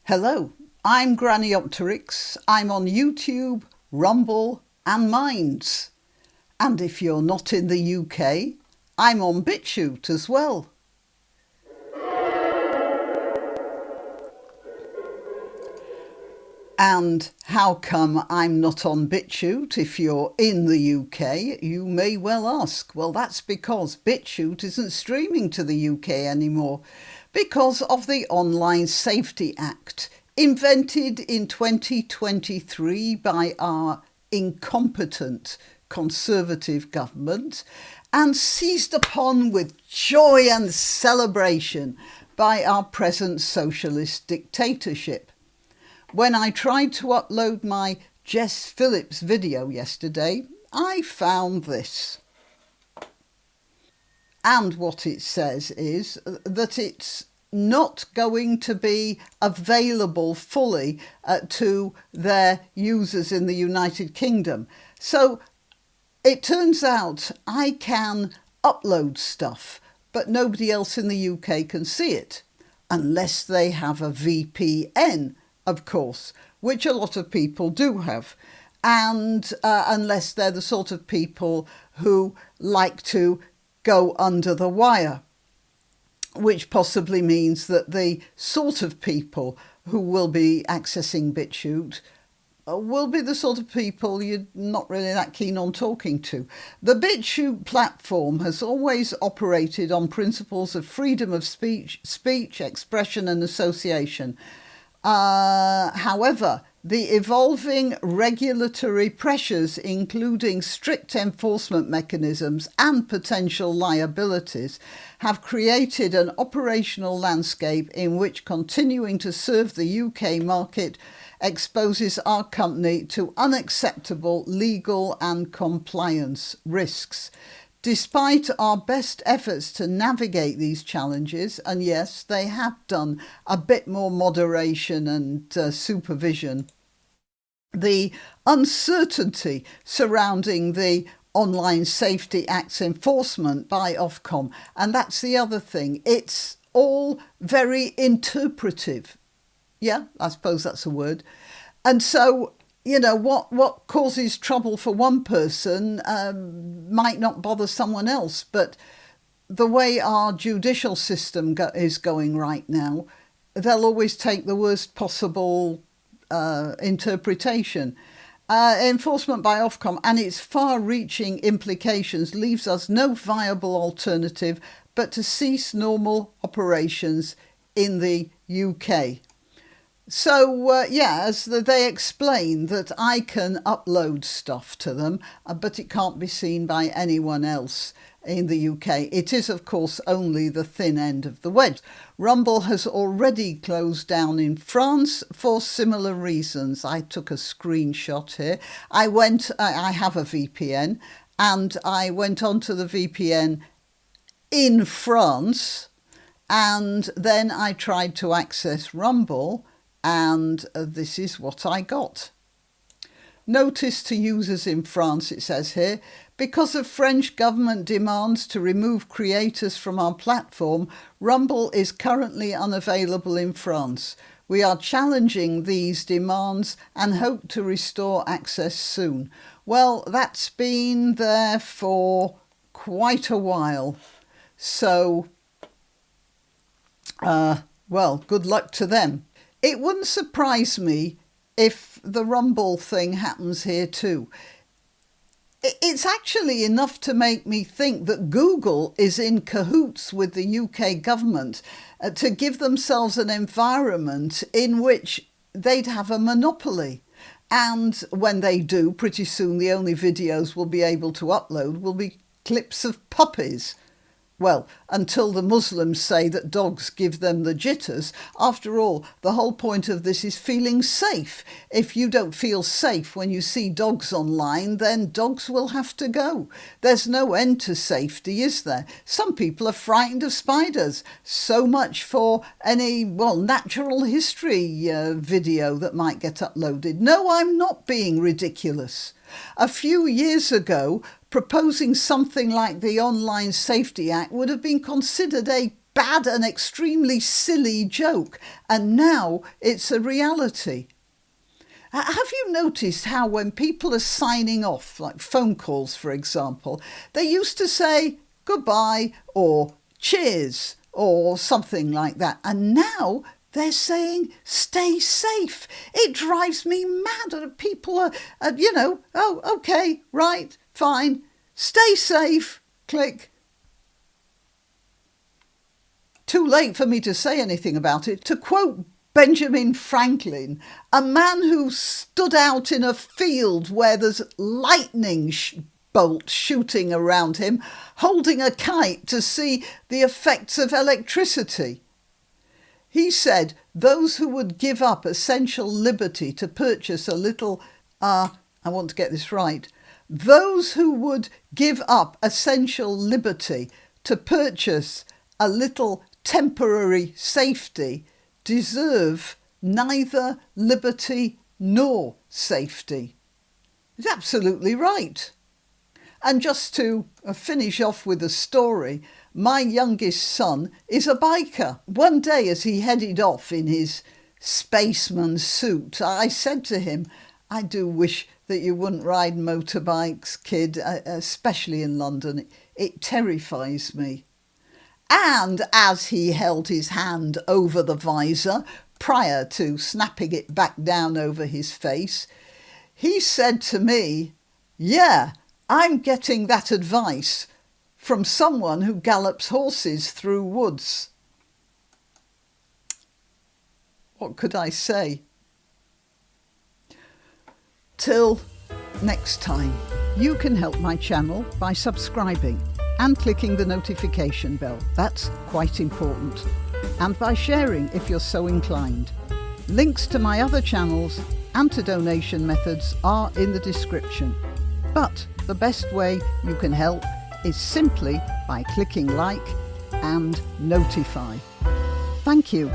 Hello, I'm Granniopteryx. I'm on YouTube, Rumble and Minds. And if you're not in the UK, I'm on BitChute as well. And how come I'm not on BitChute if you're in the UK, you may well ask. Well, that's because BitChute isn't streaming to the UK anymore because of the Online Safety Act, invented in 2023 by our incompetent Conservative government and seized upon with joy and celebration by our present socialist dictatorship. When I tried to upload my Jess Phillips video yesterday, I found this. And what it says is that it's not going to be available fully to their users in the United Kingdom. So it turns out I can upload stuff, but nobody else in the UK can see it, unless they have a VPN. Of course, which a lot of people do have, and unless they're the sort of people who like to go under the wire, which possibly means that the sort of people who will be accessing BitChute will be the sort of people you're not really that keen on talking to. The BitChute platform has always operated on principles of freedom of speech, expression and association. However, the evolving regulatory pressures, including strict enforcement mechanisms and potential liabilities, have created an operational landscape in which continuing to serve the UK market exposes our company to unacceptable legal and compliance risks. Despite our best efforts to navigate these challenges, and yes, they have done a bit more moderation and supervision, the uncertainty surrounding the Online Safety Act's enforcement by Ofcom, and that's the other thing, it's all very interpretive. Yeah, I suppose that's a word. And so, you know, what causes trouble for one person might not bother someone else. But the way our judicial system is going right now, they'll always take the worst possible interpretation. Enforcement by Ofcom and its far-reaching implications leaves us no viable alternative but to cease normal operations in the UK. So, as they explain that I can upload stuff to them, but it can't be seen by anyone else in the UK. It is, of course, only the thin end of the wedge. Rumble has already closed down in France for similar reasons. I took a screenshot here. I have a VPN, and I went onto the VPN in France, and then I tried to access Rumble, and this is what I got. Notice to users in France, it says here, because of French government demands to remove creators from our platform, Rumble is currently unavailable in France. We are challenging these demands and hope to restore access soon. Well, that's been there for quite a while. So, good luck to them. It wouldn't surprise me if the Rumble thing happens here too. It's actually enough to make me think that Google is in cahoots with the UK government to give themselves an environment in which they'd have a monopoly. And when they do, pretty soon the only videos we'll be able to upload will be clips of puppies. Well, until the Muslims say that dogs give them the jitters. After all, the whole point of this is feeling safe. If you don't feel safe when you see dogs online, then dogs will have to go. There's no end to safety, is there? Some people are frightened of spiders. So much for any, natural history video that might get uploaded. No, I'm not being ridiculous. A few years ago, proposing something like the Online Safety Act would have been considered a bad and extremely silly joke, and now it's a reality. Have you noticed how when people are signing off, like phone calls for example, they used to say goodbye or cheers or something like that, and now they're saying stay safe? It drives me mad. People are, oh, okay, right, fine, stay safe, click. Too late for me to say anything about it. To quote Benjamin Franklin, a man who stood out in a field where there's lightning bolts shooting around him, holding a kite to see the effects of electricity. He said those who would give up essential liberty to purchase a little, I want to get this right, those who would give up essential liberty to purchase a little temporary safety deserve neither liberty nor safety. He's absolutely right. And just to finish off with a story, my youngest son is a biker. One day as he headed off in his spaceman suit, I said to him, I do wish that you wouldn't ride motorbikes, kid, especially in London. It terrifies me. And as he held his hand over the visor, prior to snapping it back down over his face, he said to me, yeah, I'm getting that advice from someone who gallops horses through woods. What could I say? Till next time, you can help my channel by subscribing and clicking the notification bell. That's quite important. And by sharing if you're so inclined. Links to my other channels and to donation methods are in the description. But the best way you can help is simply by clicking like and notify. Thank you.